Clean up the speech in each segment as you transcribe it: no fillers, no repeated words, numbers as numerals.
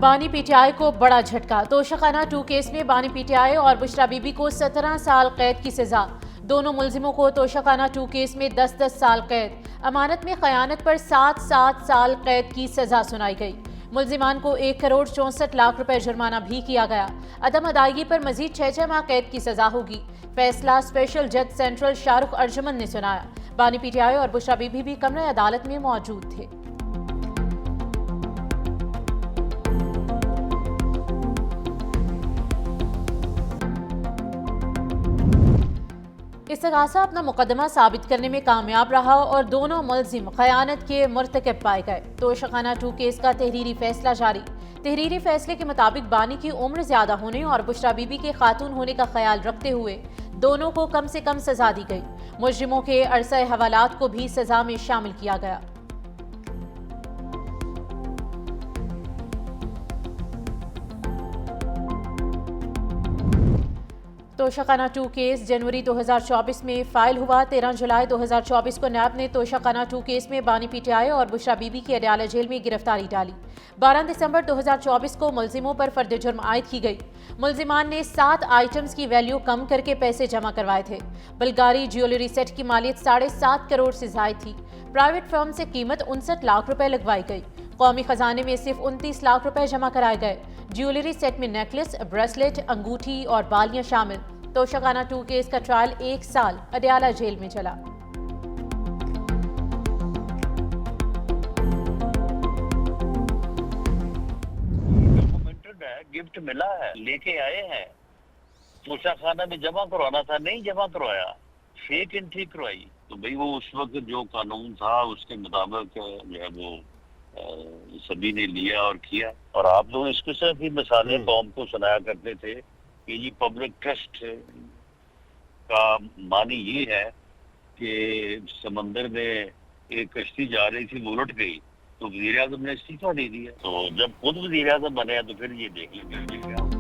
बानी पीटीआई को बड़ा झटका। तोशाखाना 2 केस में बानी पीटीआई और बुशरा बीबी को 17 साल कैद की सजा। दोनों मुलजिमों को तोशाखाना 2 केस में 10-10 साल कैद, अमानत में खयानत पर 7-7 साल कैद की सजा सुनाई गई। मुलजिमान को 1 करोड़ 64 लाख रुपए जुर्माना भी किया गया। अदम अदायगी पर मजीद 6 माह कैद की सजा होगी। फैसला स्पेशल जज सेंट्रल शाहरुख अर्जुमन ने सुनाया। बानी पीटीआई और बुशरा बीबी भी कमरे अदालत में मौजूद थे। इस्तगासा अपना मुकदमा साबित करने में कामयाब रहा और दोनों मुलजिम खयानत के मुर्तकब पाए गए। तोशाखाना 2 केस का तहरीरी फैसला जारी। तहरीरी फैसले के मुताबिक बानी की उम्र ज्यादा होने और बुशरा बीबी के खातून होने का ख्याल रखते हुए दोनों को कम से कम सजा दी गई। मुजरिमों के अरसा हवालात को भी सजा में शामिल किया गया। तोशाखाना 2 केस जनवरी 2024 में फाइल हुआ। 13 जुलाई 2024 को नैब ने तोशाखाना 2 केस में बानी पीटीआई और बुशरा बीबी की अडयाला जेल में गिरफ्तारी डाली। 12 दिसंबर 2024 को मुलजिमों पर फर्द जुर्म आयद की गई। मुलजिमान ने 7 आइटम्स की वैल्यू कम करके पैसे जमा करवाए थे। बल्गारी ज्वेलरी सेट की मालियत 7.5 करोड़ से जायद थी। प्राइवेट फर्म से कीमत 59 लाख रुपए लगवाई गई। कौमी खजाने में सिर्फ 29 लाख रुपए जमा कराए गए। ज्वेलरी सेट में नेकलेस, ब्रेसलेट, अंगूठी और बालियां शामिल। तोशाखाना 2 केस का ट्रायल 1 साल अडयाला जेल में चला। डॉक्यूमेंटेड है, गिफ्ट मिला है, लेके आए हैं। तोशाखाना में जमा करवाना था, नहीं जमा करवाया, फेक एंट्री करवाई। तो भाई वो उस वक्त जो कानून था उसके मुताबिक जो है वो सभी ने लिया और किया। और आप लोग इसके साथ भी मिसालें कौम को सुनाया करते थे कि ये पब्लिक ट्रस्ट का मानी ये है कि समंदर में एक कश्ती जा रही थी, वो उलट गई, तो वज़ीर आज़म ने इस्तीफा दे दिया। तो जब खुद वज़ीर आज़म बने तो फिर ये देख लेंगे।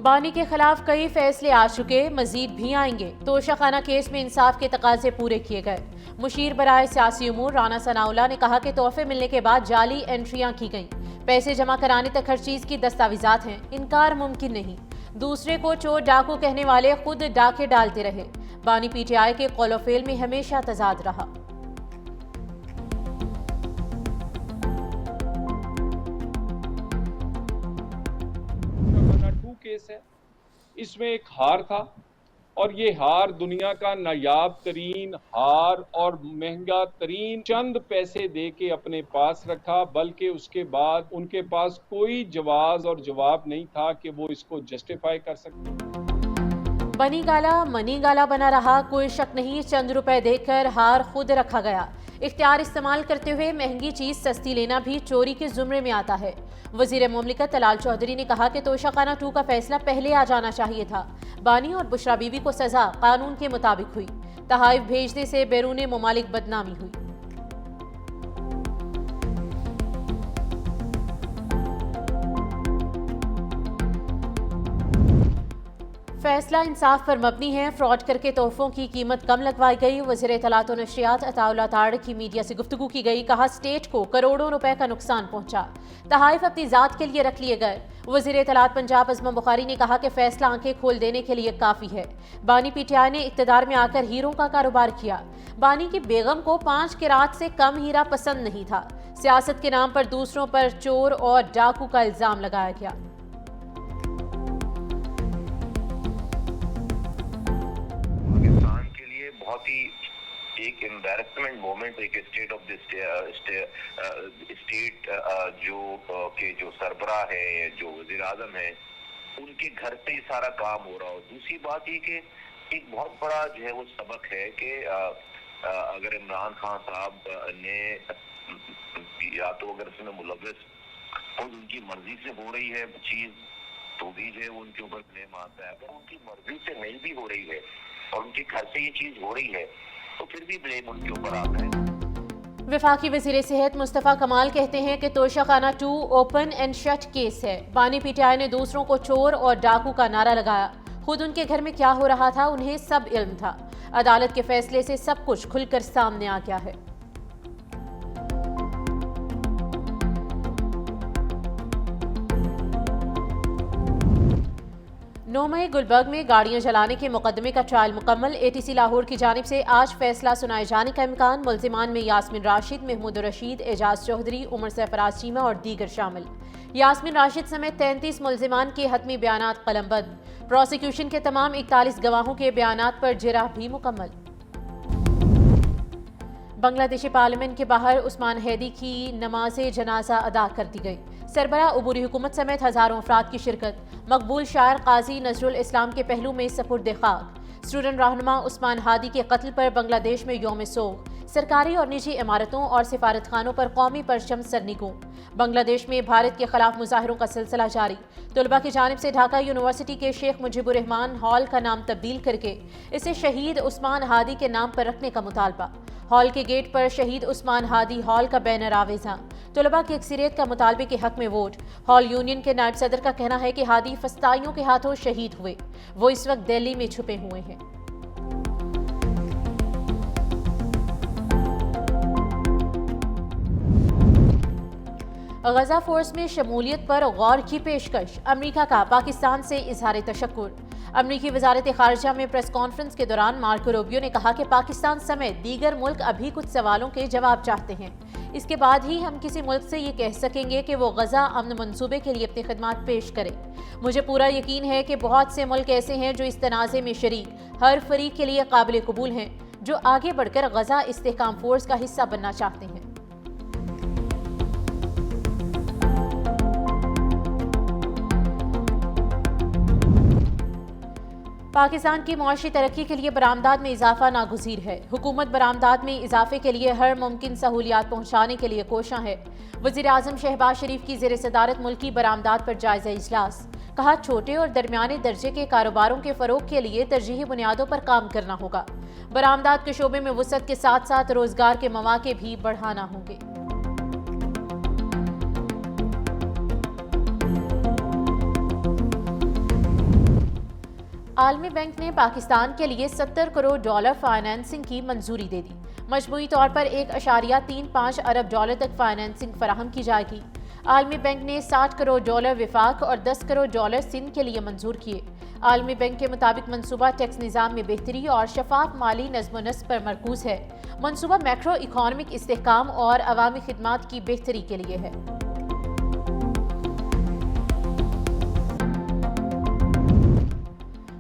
बानी के खिलाफ कई फैसले आ चुके, मजीद भी आएंगे। तोशाखाना केस में इंसाफ के तकाजे पूरे किए गए। मुशीर बराए सियासी उमूर राना सनाउल्लाह ने कहा कि तोहफे मिलने के बाद जाली एंट्रियां की गईं। पैसे जमा कराने तक हर चीज की दस्तावेजात हैं, इनकार मुमकिन नहीं। दूसरे को चोर डाकू कहने वाले खुद डाके डालते रहे। बानी पीटीआई के कौलोफेल में हमेशा तजाद रहा। केस है, इसमें एक हार था और ये हार दुनिया का नायाब तरीन हार और महंगा तरीन चंद पैसे दे के अपने पास रखा, बल्कि उसके बाद उनके पास कोई जवाब और जवाब नहीं था कि वो इसको जस्टिफाई कर सकते। बनी गाला मनी गाला बना रहा, कोई शक नहीं। चंद रुपए देकर हार खुद रखा गया। इख्तियार इस्तेमाल करते हुए महंगी चीज सस्ती लेना भी चोरी के जुमरे में आता है। वजीर मुमलिकत तलाल चौधरी ने कहा कि तोशाखाना 2 का फैसला पहले आ जाना चाहिए था। बानी और बुशरा बीबी को सजा कानून के मुताबिक हुई। तहाइफ भेजने से बैरून मुमालिक बदनामी हुई। फैसला इंसाफ पर मबनी है। फ्रॉड करके तोहफों की कीमत कम लगवाई गई। वज़ीर इत्तलात व नशरियात अताउल्लाह ताड़ की मीडिया से गुफ्तगू की गई। कहा स्टेट को करोड़ों रुपए का नुकसान पहुंचा। तहाइफ अपनी जात के लिए रख लिए गए। वज़ीर इत्तलात पंजाब अज़म बुखारी ने कहा कि फैसला आंखें खोल देने के लिए काफ़ी है। बानी पीटीआई ने इक़्तिदार में आकर हीरों का कारोबार किया। बानी की बेगम को 5 किरात से कम हीरा पसंद नहीं था। सियासत के नाम पर दूसरों पर चोर और डाकू का इल्ज़ाम लगाया गया। बहुत ही एक एम्बैरेसमेंट मोमेंट, एक स्टेट ऑफ दिस स्टेट जो के जो सरबराह है, जो वज़ीर आज़म है, उनके घर पे सारा काम हो रहा हो। दूसरी बात ये कि एक बहुत बड़ा जो है वो सबक है कि अगर इमरान खान साहब ने या तो अगर इसमें मुलव्वस खुद उनकी मर्जी से हो रही है चीज तो भी जो है उनके ऊपर ब्लेम आता है, अगर उनकी मर्जी से नहीं भी हो रही है और उनके घर से ये चीज हो रही है तो फिर भी ब्लेम उनके ऊपर आता है। वफाकी वज़ीर सेहत मुस्तफ़ा कमाल कहते हैं कि Toshakhana 2 open and shut case है। बानी पीटीआई ने दूसरों को चोर और डाकू का नारा लगाया। खुद उनके घर में क्या हो रहा था उन्हें सब इल्म था। अदालत के फैसले से सब कुछ खुलकर सामने आ गया है। 9 मई गुलबर्ग में गाड़ियां जलाने के मुकदमे का ट्रायल मुकम्मल। एटीसी लाहौर की जानिब से आज फैसला सुनाए जाने का इम्कान। मुल्जिमान में यास्मीन राशिद, महमूद रशीद, एजाज चौधरी, उमर सरफराज चीमा और दीगर शामिल। यास्मीन राशिद समेत 33 मुल्जिमान के हतमी बयानात कलमबंद। प्रोसिक्यूशन के तमाम 41 गवाहों के बयानात पर जिरह भी मुकम्मल। बांग्लादेशी पार्लियामेंट के बाहर उस्मान हैदी की नमाज जनाजा अदा कर दी गई। सरबरा उबूरी हुकूमत समेत हजारों अफराद की शिरकत। मकबूल शायर काजी नजरुल इस्लाम के पहलू में सपुर्द खाक। स्टूडेंट रहनुमा उस्मान हादी के कत्ल पर बांग्लादेश में यौम सोग। सरकारी और निजी इमारतों और सिफारत खानों पर कौमी परचम सरनिगों। बांग्लादेश में भारत के खिलाफ मुजाहरों का सिलसिला जारी। तलबा की जानिब से ढाका यूनिवर्सिटी के शेख मुजीबुर रहमान हॉल का नाम तब्दील करके इसे शहीद उस्मान हादी के नाम पर रखने का मुतालबा। हॉल के गेट पर शहीद उस्मान हादी हॉल का बैनर आवेजा। तलबा की अक्सरियत का मुतालबे के हक में वोट। हॉल यूनियन के नायब सदर का कहना है कि हादी फस्ताइयों के हाथों शहीद हुए। वो इस वक्त दिल्ली में छुपे हुए हैं। गजा फोर्स में शमूलियत पर गौर की पेशकश। अमरीका का पाकिस्तान से इजहार तशक्कुर। अमरीकी वजारत खारजा में प्रेस कॉन्फ्रेंस के दौरान मार्को रूबियो ने कहा कि पाकिस्तान समेत दीगर मुल्क अभी कुछ सवालों के जवाब चाहते हैं। इसके बाद ही हम किसी मुल्क से ये कह सकेंगे कि वो गजा अमन मंसूबे के लिए अपनी खिदमात पेश करे। मुझे पूरा यकीन है कि बहुत से मुल्क ऐसे हैं जो इस तनाज़े में शरीक हर फरीक के लिए काबिल कबूल हैं, जो आगे बढ़कर गजा इस्तेहकाम फोर्स का हिस्सा बनना चाहते हैं। पाकिस्तान की मुआशी तरक्की के लिए बरामदात में इजाफा नागुज़ीर है। हुकूमत बरामदात में इजाफे के लिए हर मुमकिन सहूलियात पहुँचाने के लिए कोशां है। वज़ीर आज़म शहबाज शरीफ की ज़ेर सदारत मुल्की बरामदात पर जायज़ा इजलास। कहा, छोटे और दरमियाने दर्जे के कारोबारों के फ़रोग के लिए तरजीही बुनियादों पर काम करना होगा। बरामदात के शोबे में वुसअत के साथ साथ रोज़गार के मौके भी बढ़ाना होंगे। आलमी बैंक ने पाकिस्तान के लिए $70 करोड़ फाइनेंसिंग की मंजूरी दे दी। मजमूई तौर पर $1.35 अरब तक फाइनेंसिंग फराहम की जाएगी। आलमी बैंक ने $60 करोड़ विफाक और $10 करोड़ सिंध के लिए मंजूर किए। आलमी बैंक के मुताबिक मंसूबा टैक्स निज़ाम में बेहतरी और शफाफ माली नज़्म-ओ-नस्क़ पर मरकूज़ है। मंसूबा मैक्रो इकॉनमिक इस्तेहकाम और अवामी खिदमात की बेहतरी के लिए है।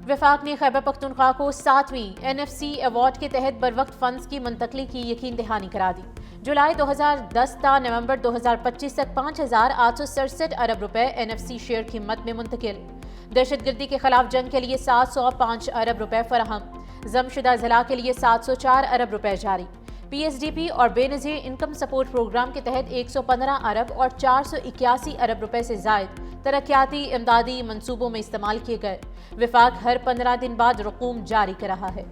वफाक ने खैबर पख्तूनख्वा को 7वीं NFC अवार्ड के तहत बरवक्त फंड्स की मुंतकली की यकीन दहानी करा दी। जुलाई 2010 ता नवंबर 2025 तक 5,867 अरब रुपए NFC शेयर कीमत में मुंतकिल। दहशतगर्दी के खिलाफ जंग के लिए 705 अरब रुपए फराहम। जमशुदा जिला के लिए 704 अरब रुपए जारी। PSDP और बेनज़ीर इनकम सपोर्ट प्रोग्राम के तहत 115 अरब और 481 अरब रुपए से जायद तरक्याती इमदादी मंसूबों में इस्तेमाल किए गए। विफाक हर 15 दिन बाद रकूम जारी कर रहा है।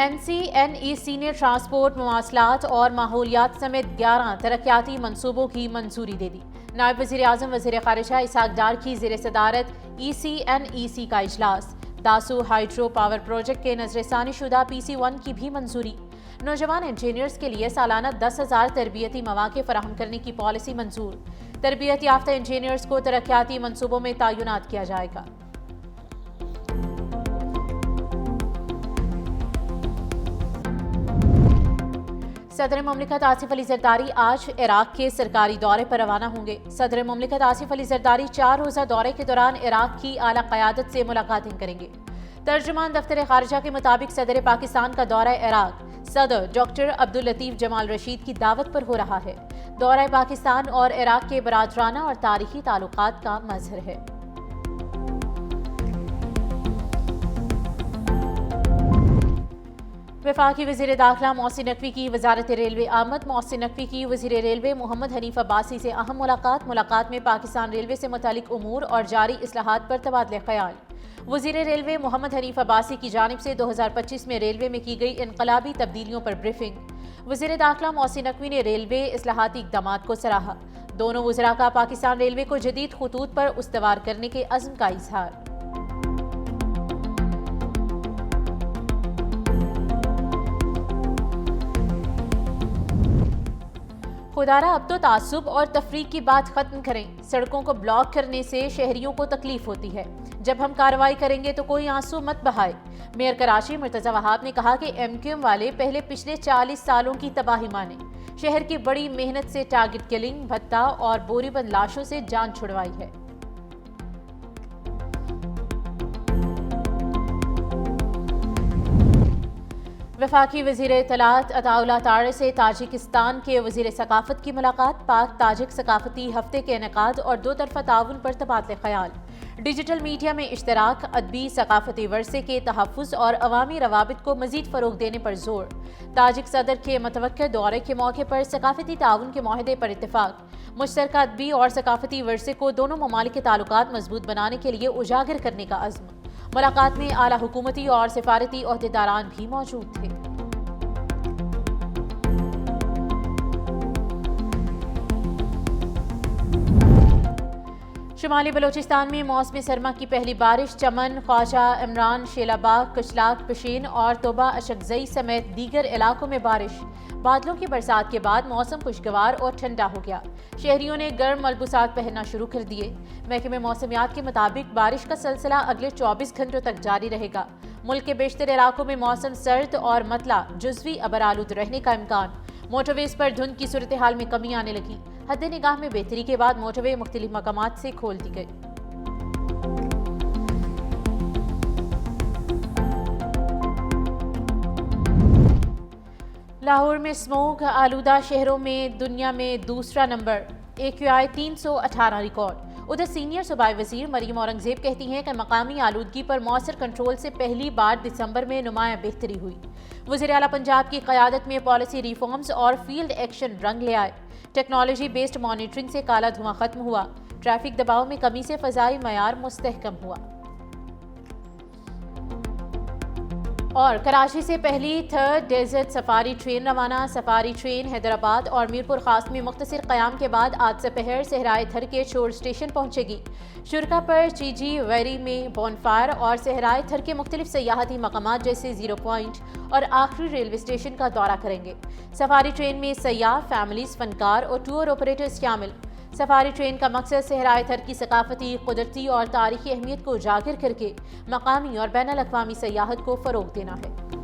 NCNEC ने ट्रांसपोर्ट, मवासलात और माहौलियात समेत 11 तरक्याती मंसूबों की मंजूरी दे दी। नायब वज़ीर आज़म वज़ीर ख़ारिजा इसहाक डार की ज़ेर सदारत ECNEC का इजलास। दासू हाइड्रो पावर प्रोजेक्ट के नजरसानी शुदा PC1 की भी मंजूरी। नौजवान इंजीनियर्स के लिए सालाना 10,000 तरबियती मौके फराहम करने की पॉलिसी मंजूर। तरबियत याफ्ता इंजीनियर्स को तरक्याती मंसूबों में तैनात किया जाएगा। सदर मुमलिकत आसिफ अली जरदारी आज इराक के सरकारी दौरे पर रवाना होंगे। सदर मुमलिकत आसिफ अली जरदारी 4 रोज़ा दौरे के दौरान इराक की आला क़यादत से मुलाकातें करेंगे। तर्जुमान दफ्तर खारजा के मुताबिक सदर पाकिस्तान का दौरा इराक सदर डॉक्टर अब्दुल लतीफ़ जमाल रशीद की दावत पर हो रहा है। दौरा पाकिस्तान और इराक के बरादराना और तारीखी ताल्लुकात का मज़हर है। वफाकी वज़ीर दाखिला मोहसिन नकवी की वजारत रेलवे आमद। मोहसिन नकवी की वज़ीर रेलवे मोहम्मद हनीफ अब्बासी से अहम मुलाकात में पाकिस्तान रेलवे से मुतालिक उमूर और जारी इस्लाहात पर तबादले ख्याल। वज़ीर रेलवे मोहम्मद हनीफ अब्बासी की जानिब से 2025 में रेलवे में की गई इनकलाबी तब्दीलियों पर ब्रीफिंग। वज़ीर दाखिला मोहसिन नकवी ने रेलवे इस्लाहाती इक़दामात को सराहा। दोनों वज़रा का पाकिस्तान रेलवे को जदीद खुतूत पर उस्तवार करने के अज़्म का इज़हार। खुदारा अब तो तासुब और तफरीक की बात खत्म करें। सड़कों को ब्लॉक करने से शहरियों को तकलीफ होती है। जब हम कार्रवाई करेंगे तो कोई आंसू मत बहाए। मेयर कराची मुर्तजा वहाब ने कहा कि MQM वाले पहले पिछले 40 सालों की तबाही माने। शहर की बड़ी मेहनत से टारगेट किलिंग, भत्ता और बोरीबंद लाशों से जान छुड़वाई है। वफाकी वज़ीर इत्तलात अताउल्लाह तारे से ताजिकिस्तान के वज़ीर सकाफत की मुलाकात। पाक ताजिक सकाफती हफ्ते के इनेकाद और दो तरफा ताउन पर तबादले ख्याल। डिजिटल मीडिया में इश्तराक, अदबी सकाफती वर्से के तहफ़्फ़ुज़ और अवामी रवाबित को मज़ीद फ़रोग़ देने पर जोर। ताजिक सदर के मुतवक्किल दौरे के मौके पर सकाफती ताउन के माहदे पर इत्तेफाक। मुश्तरका अदबी और सकाफती वर्से को दोनों ममालिक के ताल्लुकात मजबूत बनाने के लिए उजागर करने का अज़्म। मुलाकात में आला हुकूमती और सिफारती ओहदेदारान भी मौजूद थे। शुमाली बलोचिस्तान में मौसमी सरमा की पहली बारिश। चमन, ख्वाजा, इमरान, शेलाबाग, कशलाक, पशीन और तोबा अशकजई समेत दीगर इलाकों में बारिश। बादलों की बरसात के बाद मौसम खुशगवार और ठंडा हो गया। शहरियों ने गर्म मलबूसात पहनना शुरू कर दिए। महकमे मौसमियात के मुताबिक बारिश का सिलसिला अगले 24 घंटों तक जारी रहेगा। मुल्क के बेशतर इलाकों में मौसम सर्द और मतला जुज़वी अबरालूद रहने का इम्कान। मोटरवेज पर धुंध की सूरत हाल में कमी आने लगी। हद निगाह में बेहतरी के बाद मोटरवे मुख्तलिफ मकामात से खोल दी गई। लाहौर में स्मोक आलूदा शहरों में दुनिया में दूसरा नंबर। AQI 318 record. उधर सीनियर सूबाई वजीर मरीम औरंगजेब कहती हैं कि मकामी आलूदगी पर मौसर कंट्रोल से पहली बार दिसंबर में नुमायां बेहतरी हुई। वज़ीर आला पंजाब की क़यादत में पॉलिसी रिफॉर्म्स और फील्ड एक्शन रंग ले आए। टेक्नोलॉजी बेस्ड मॉनिटरिंग से काला धुआं खत्म हुआ। ट्रैफिक दबाव में कमी से फ़ज़ाई मयार मुस्तहकम हुआ। और कराची से पहली थर्ड डेजर्ट सफारी ट्रेन रवाना। सफारी ट्रेन हैदराबाद और मीरपुर खास में मुख्तसर क़याम के बाद आज दोपहर सहराए थर के शोर स्टेशन पहुंचेगी। शुरका पर चीजी वैरी में बॉनफायर और सहराए थर के मुख्तलिफ सयाहती मकामात जैसे ज़ीरो पॉइंट और आखिरी रेलवे स्टेशन का दौरा करेंगे। सफारी ट्रेन में सयाह, फैमिलीज, फनकार और टूर ऑपरेटर्स शामिल। सफारी ट्रेन का मकसद सहराए थर की सकाफती, कुदरती और तारीखी अहमियत को उजागर करके मकामी और बैनुल अक़वामी सयाहत को फ़रोग़ देना है।